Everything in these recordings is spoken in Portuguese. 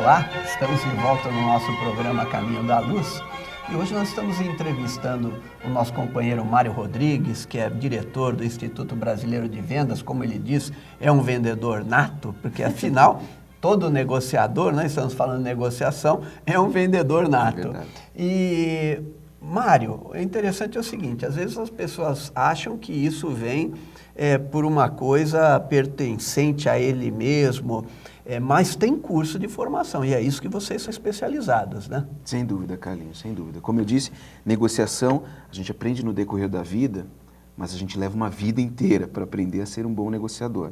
Olá, estamos de volta no nosso programa Caminho da Luz e hoje nós estamos entrevistando o nosso companheiro Mário Rodrigues, que é diretor do Instituto Brasileiro de Vendas. Como ele diz, é um vendedor nato, porque afinal todo negociador, nós estamos falando de negociação, é um vendedor nato. E Mário, o interessante é o seguinte, às vezes as pessoas acham que isso vem por uma coisa pertencente a ele mesmo, mas tem curso de formação e é isso que vocês são especializados, né? Sem dúvida, Carlinhos, sem dúvida. Como eu disse, negociação a gente aprende no decorrer da vida, mas a gente leva uma vida inteira para aprender a ser um bom negociador.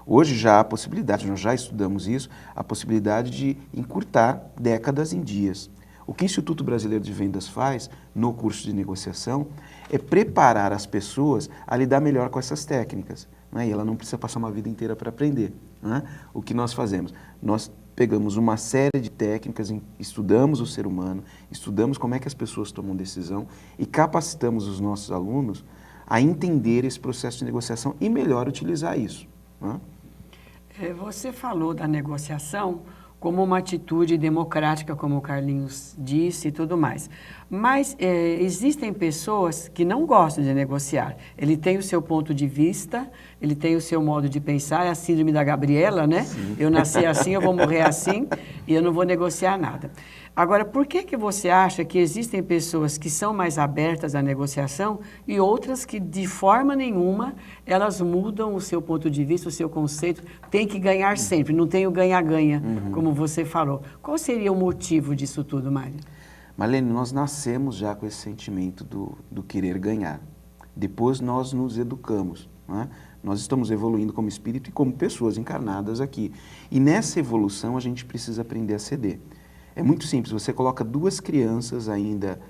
Hoje já há a possibilidade, nós já estudamos isso, a possibilidade de encurtar décadas em dias. O que o Instituto Brasileiro de Vendas faz no curso de negociação é preparar as pessoas a lidar melhor com essas técnicas, né? E ela não precisa passar uma vida inteira para aprender, né? O que nós fazemos? Nós pegamos uma série de técnicas, estudamos o ser humano, estudamos como é que as pessoas tomam decisão e capacitamos os nossos alunos a entender esse processo de negociação e melhor utilizar isso, né? Você falou da negociação como uma atitude democrática, como o Carlinhos disse e tudo mais. Mas existem pessoas que não gostam de negociar. Ele tem o seu ponto de vista, ele tem o seu modo de pensar, é a síndrome da Gabriela, né? Sim. Eu nasci assim, eu vou morrer assim e eu não vou negociar nada. Agora, por que você acha que existem pessoas que são mais abertas à negociação e outras que, de forma nenhuma, elas mudam o seu ponto de vista, o seu conceito, tem que ganhar sempre, não tem o ganha-ganha, como você falou. Qual seria o motivo disso tudo, Mário? Marlene, nós nascemos já com esse sentimento do querer ganhar. Depois nós nos educamos, né? Nós estamos evoluindo como espírito e como pessoas encarnadas aqui. E nessa evolução a gente precisa aprender a ceder. É muito simples, você coloca duas crianças ainda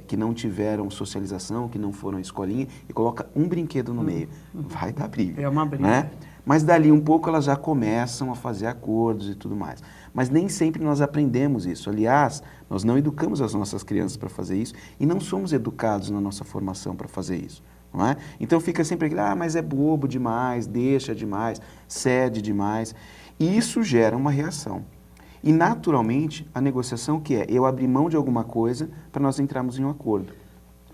que não tiveram socialização, que não foram à escolinha, e coloca um brinquedo no meio. Vai dar briga. É uma briga. Né? Mas dali um pouco elas já começam a fazer acordos e tudo mais. Mas nem sempre nós aprendemos isso. Aliás, nós não educamos as nossas crianças para fazer isso e não somos educados na nossa formação para fazer isso. Não é? Então fica sempre aquele, mas é bobo demais, deixa demais, cede demais. E isso gera uma reação. E, naturalmente, a negociação que é eu abrir mão de alguma coisa para nós entrarmos em um acordo.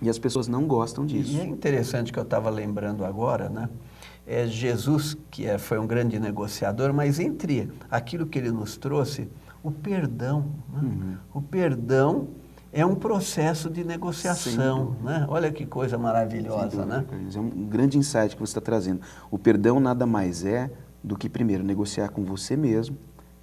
E as pessoas não gostam disso. E é interessante que eu estava lembrando agora, né? Jesus, que foi um grande negociador, mas entre aquilo que ele nos trouxe, o perdão. Né? O perdão é um processo de negociação, né? Olha que coisa maravilhosa, né? É um grande insight que você está trazendo. O perdão nada mais é do que, primeiro, negociar com você mesmo,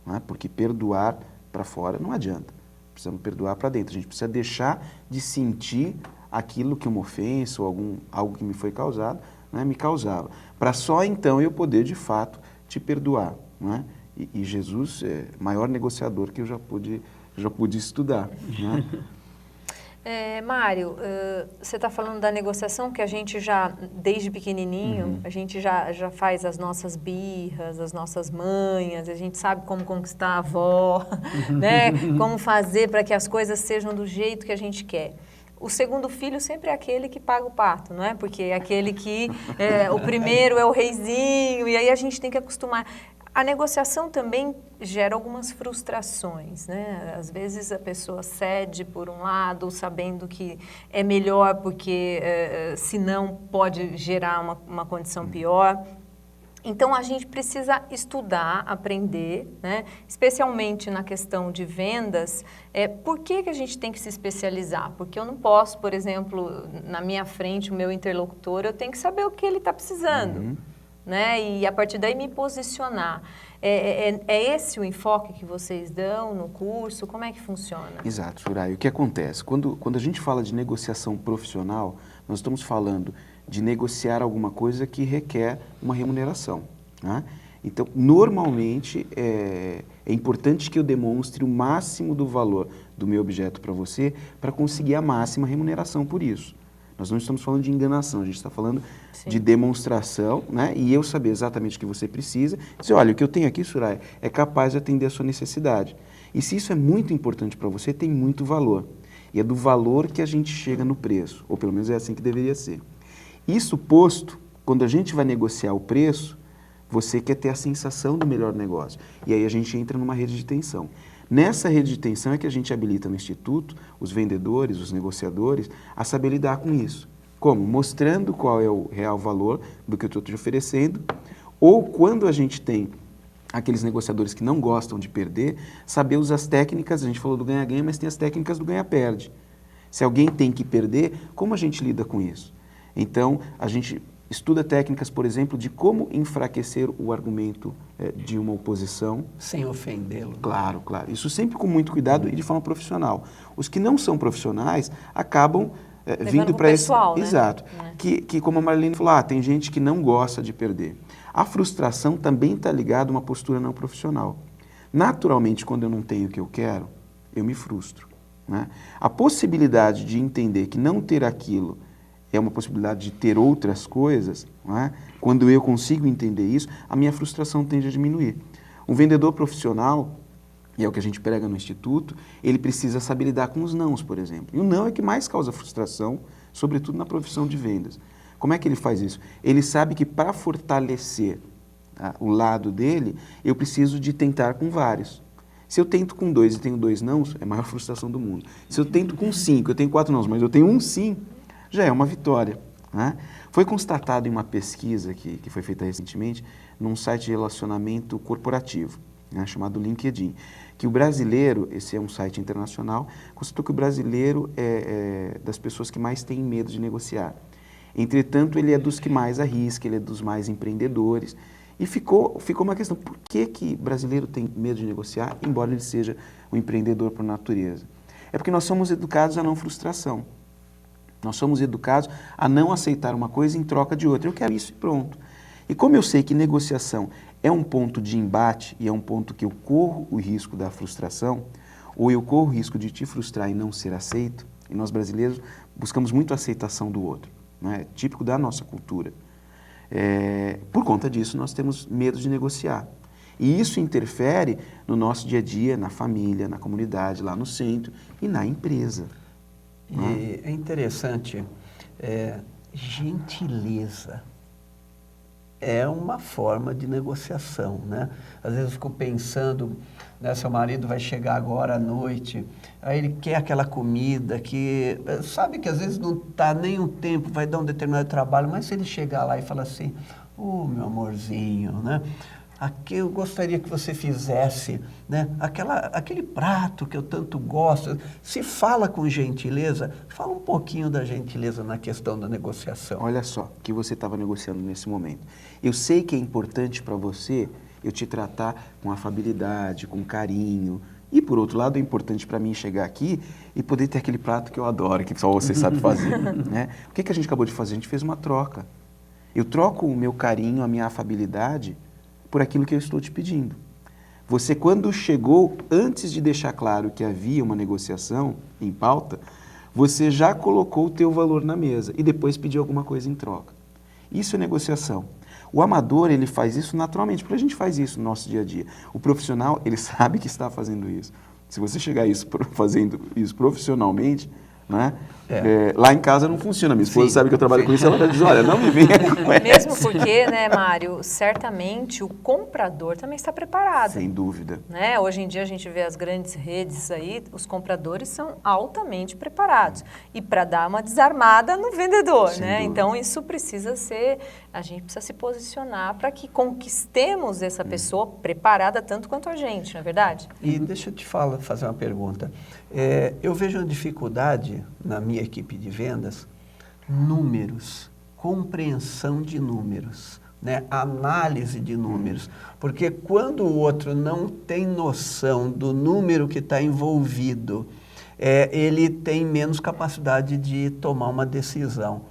né? Porque perdoar para fora não adianta. Precisamos perdoar para dentro. A gente precisa deixar de sentir aquilo que uma ofensa ou algo que me foi causado, né, me causava. Para só então eu poder, de fato, te perdoar. Né? E Jesus é o maior negociador que eu já pude estudar. Né? Mário, você está falando da negociação que a gente já, desde pequenininho, a gente já faz as nossas birras, as nossas manhas, a gente sabe como conquistar a avó, né? Como fazer para que as coisas sejam do jeito que a gente quer. O segundo filho sempre é aquele que paga o pato, não é? Porque é aquele que, o primeiro é o reizinho, e aí a gente tem que acostumar. A negociação também gera algumas frustrações, né? Às vezes a pessoa cede por um lado, sabendo que é melhor porque senão pode gerar uma condição pior. Então, a gente precisa estudar, aprender, né? Especialmente na questão de vendas. Por que a gente tem que se especializar? Porque eu não posso, por exemplo, na minha frente, o meu interlocutor, eu tenho que saber o que ele está precisando. Né? E a partir daí me posicionar. É esse o enfoque que vocês dão no curso? Como é que funciona? Exato, Soraya. O que acontece? Quando a gente fala de negociação profissional, nós estamos falando de negociar alguma coisa que requer uma remuneração. Né? Então, normalmente, é importante que eu demonstre o máximo do valor do meu objeto para você para conseguir a máxima remuneração por isso. Nós não estamos falando de enganação, a gente está falando de demonstração, né? E eu saber exatamente o que você precisa. Dizer, olha, o que eu tenho aqui, Soraya, é capaz de atender a sua necessidade. E se isso é muito importante para você, tem muito valor. E é do valor que a gente chega no preço, ou pelo menos é assim que deveria ser. Isso posto, quando a gente vai negociar o preço, você quer ter a sensação do melhor negócio. E aí a gente entra numa rede de tensão. Nessa rede de tensão é que a gente habilita no Instituto os vendedores, os negociadores, a saber lidar com isso. Como? Mostrando qual é o real valor do que eu estou te oferecendo, ou quando a gente tem aqueles negociadores que não gostam de perder, saber usar as técnicas, a gente falou do ganha-ganha, mas tem as técnicas do ganha-perde. Se alguém tem que perder, como a gente lida com isso? Então, a gente estuda técnicas, por exemplo, de como enfraquecer o argumento de uma oposição. Sem ofendê-lo. Claro, claro. Isso sempre com muito cuidado e de forma profissional. Os que não são profissionais acabam vindo para esse... pessoal, né? Exato. Que, como a Marlene falou, tem gente que não gosta de perder. A frustração também está ligada a uma postura não profissional. Naturalmente, quando eu não tenho o que eu quero, eu me frustro, né? A possibilidade de entender que não ter aquilo é uma possibilidade de ter outras coisas, né? Quando eu consigo entender isso, a minha frustração tende a diminuir. Um vendedor profissional, e é o que a gente prega no Instituto, ele precisa saber lidar com os nãos, por exemplo. E o não é que mais causa frustração, sobretudo na profissão de vendas. Como é que ele faz isso? Ele sabe que para fortalecer o lado dele, eu preciso de tentar com vários. Se eu tento com 2 e tenho 2 nãos, é a maior frustração do mundo. Se eu tento com 5, eu tenho 4 nãos, mas eu tenho um sim, já é uma vitória, né? Foi constatado em uma pesquisa que foi feita recentemente, num site de relacionamento corporativo, né, chamado LinkedIn, que o brasileiro, esse é um site internacional, constatou que o brasileiro é das pessoas que mais têm medo de negociar. Entretanto, ele é dos que mais arrisca, ele é dos mais empreendedores. E ficou uma questão, por que brasileiro tem medo de negociar, embora ele seja um empreendedor por natureza? É porque nós somos educados à não frustração. Nós somos educados a não aceitar uma coisa em troca de outra. Eu quero isso e pronto. E como eu sei que negociação é um ponto de embate e é um ponto que eu corro o risco da frustração, ou eu corro o risco de te frustrar e não ser aceito, e nós brasileiros buscamos muito a aceitação do outro, né? É típico da nossa cultura. Por conta disso, nós temos medo de negociar. E isso interfere no nosso dia a dia, na família, na comunidade, lá no centro e na empresa. E é interessante, gentileza é uma forma de negociação, né? Às vezes eu fico pensando, né, seu marido vai chegar agora à noite, aí ele quer aquela comida que, sabe que às vezes não está nem um tempo, vai dar um determinado trabalho, mas se ele chegar lá e falar assim, meu amorzinho, né? Aqui eu gostaria que você fizesse, né, aquele prato que eu tanto gosto. Se fala com gentileza, fala um pouquinho da gentileza na questão da negociação. Olha só, que você estava negociando nesse momento. Eu sei que é importante para você eu te tratar com afabilidade, com carinho. E, por outro lado, é importante para mim chegar aqui e poder ter aquele prato que eu adoro, que só você sabe fazer, né? O que a gente acabou de fazer? A gente fez uma troca. Eu troco o meu carinho, a minha afabilidade por aquilo que eu estou te pedindo. Você, quando chegou, antes de deixar claro que havia uma negociação em pauta, você já colocou o teu valor na mesa e depois pediu alguma coisa em troca. Isso é negociação. O amador, ele faz isso naturalmente, porque a gente faz isso no nosso dia a dia. O profissional, ele sabe que está fazendo isso. Se você chegar fazendo isso profissionalmente, né? Lá em casa não funciona. Minha esposa sabe que eu trabalho com isso, ela diz, olha, não me venha com essa. Mesmo porque, né, Mário, certamente o comprador também está preparado. Sem dúvida. Né? Hoje em dia a gente vê as grandes redes aí, os compradores são altamente preparados. E para dar uma desarmada no vendedor, Sem né? dúvida. Então isso precisa ser, a gente precisa se posicionar para que conquistemos essa pessoa preparada tanto quanto a gente, não é verdade? E deixa eu te fazer uma pergunta. Eu vejo uma dificuldade na minha equipe de vendas, números, compreensão de números, né? Análise de números. Porque quando o outro não tem noção do número que está envolvido, ele tem menos capacidade de tomar uma decisão.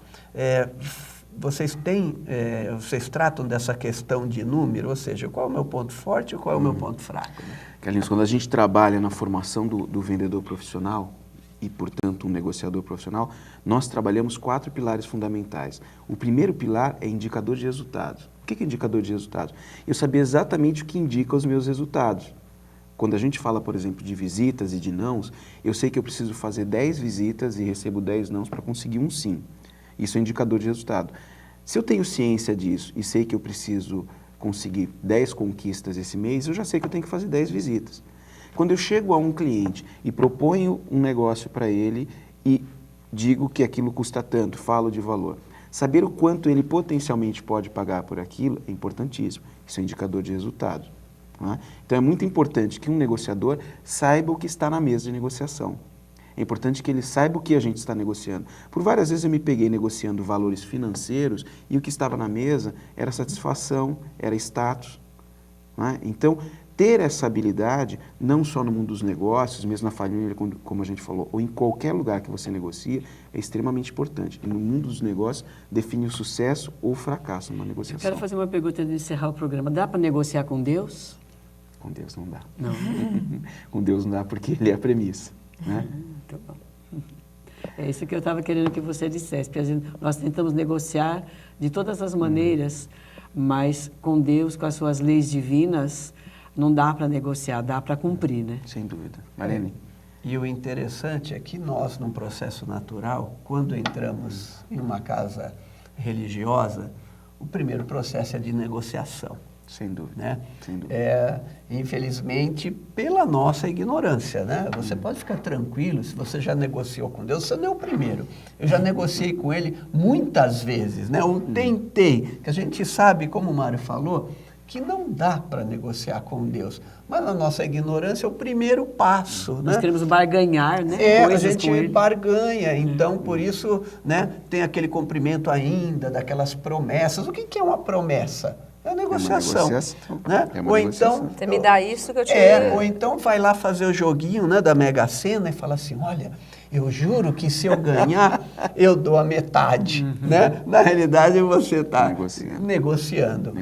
Vocês tratam dessa questão de número, ou seja, qual é o meu ponto forte e qual é o meu ponto fraco? Né? Carlinhos, quando a gente trabalha na formação do vendedor profissional e, portanto, um negociador profissional, nós trabalhamos 4 pilares fundamentais. O primeiro pilar é indicador de resultados. O que é indicador de resultados? Eu saber exatamente o que indica os meus resultados. Quando a gente fala, por exemplo, de visitas e de nãos, eu sei que eu preciso fazer 10 visitas e recebo 10 nãos para conseguir um sim. Isso é indicador de resultado. Se eu tenho ciência disso e sei que eu preciso conseguir 10 conquistas esse mês, eu já sei que eu tenho que fazer 10 visitas. Quando eu chego a um cliente e proponho um negócio para ele e digo que aquilo custa tanto, falo de valor, saber o quanto ele potencialmente pode pagar por aquilo é importantíssimo. Isso é indicador de resultado. Né? Então é muito importante que um negociador saiba o que está na mesa de negociação. É importante que ele saiba o que a gente está negociando. Por várias vezes eu me peguei negociando valores financeiros e o que estava na mesa era satisfação, era status. Né? Então, ter essa habilidade, não só no mundo dos negócios, mesmo na família, como a gente falou, ou em qualquer lugar que você negocia, é extremamente importante. E no mundo dos negócios, define o sucesso ou o fracasso numa negociação. Eu quero fazer uma pergunta antes de encerrar o programa. Dá para negociar com Deus? Com Deus não dá. Não. Com Deus não dá porque Ele é a premissa. Né? Muito bom. É isso que eu estava querendo que você dissesse. Porque nós tentamos negociar de todas as maneiras, mas com Deus, com as suas leis divinas, não dá para negociar, dá para cumprir, né? Sem dúvida. Marlene? E o interessante é que nós, num processo natural, quando entramos em uma casa religiosa, o primeiro processo é de negociação. Sem dúvida. Né? Sem dúvida. Infelizmente, pela nossa ignorância, né? Você pode ficar tranquilo, se você já negociou com Deus, você não é o primeiro. Eu já negociei com Ele muitas vezes, né? Eu tentei, que a gente sabe, como o Mário falou, que não dá para negociar com Deus. Mas a nossa ignorância é o primeiro passo. Nós né? queremos barganhar, né? A Coisas gente com ele. barganha, então por isso, né, tem aquele cumprimento ainda daquelas promessas. O que é uma promessa? É a negociação. negociação. Né? É uma ou negociação. então, Você me dá isso que eu te ou então vai lá fazer o joguinho, né, da Mega Sena e fala assim, olha, eu juro que se eu ganhar, eu dou a metade. Né? Na realidade, você está negociando.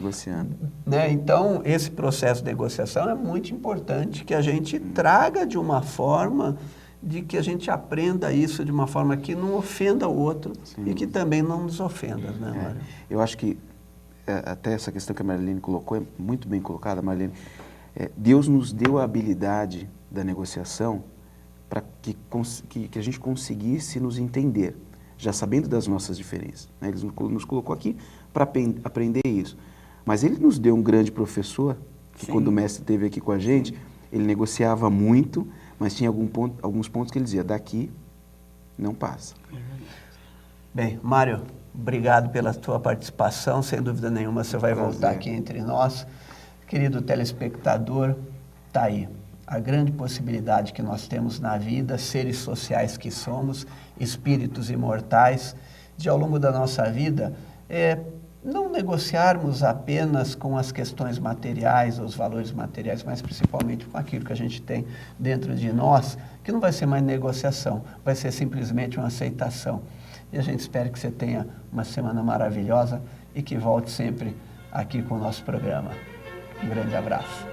Né? Então, esse processo de negociação é muito importante que a gente traga de uma forma de que a gente aprenda isso de uma forma que não ofenda o outro. Sim. E que também não nos ofenda. Né, Mário? Eu acho que até essa questão que a Marlene colocou é muito bem colocada, Marlene. Deus nos deu a habilidade da negociação para que a gente conseguisse nos entender, já sabendo das nossas diferenças. Né? Ele nos colocou aqui para aprender isso. Mas Ele nos deu um grande professor, que quando o mestre esteve aqui com a gente, ele negociava muito, mas tinha alguns pontos que ele dizia, daqui não passa. Bem, Mário, obrigado pela tua participação. Sem dúvida nenhuma, você vai voltar aqui entre nós. Querido telespectador, está aí a grande possibilidade que nós temos na vida, seres sociais que somos, espíritos imortais, de ao longo da nossa vida, não negociarmos apenas com as questões materiais, os valores materiais, mas principalmente com aquilo que a gente tem dentro de nós, que não vai ser mais negociação, vai ser simplesmente uma aceitação. E a gente espera que você tenha uma semana maravilhosa e que volte sempre aqui com o nosso programa. Um grande abraço.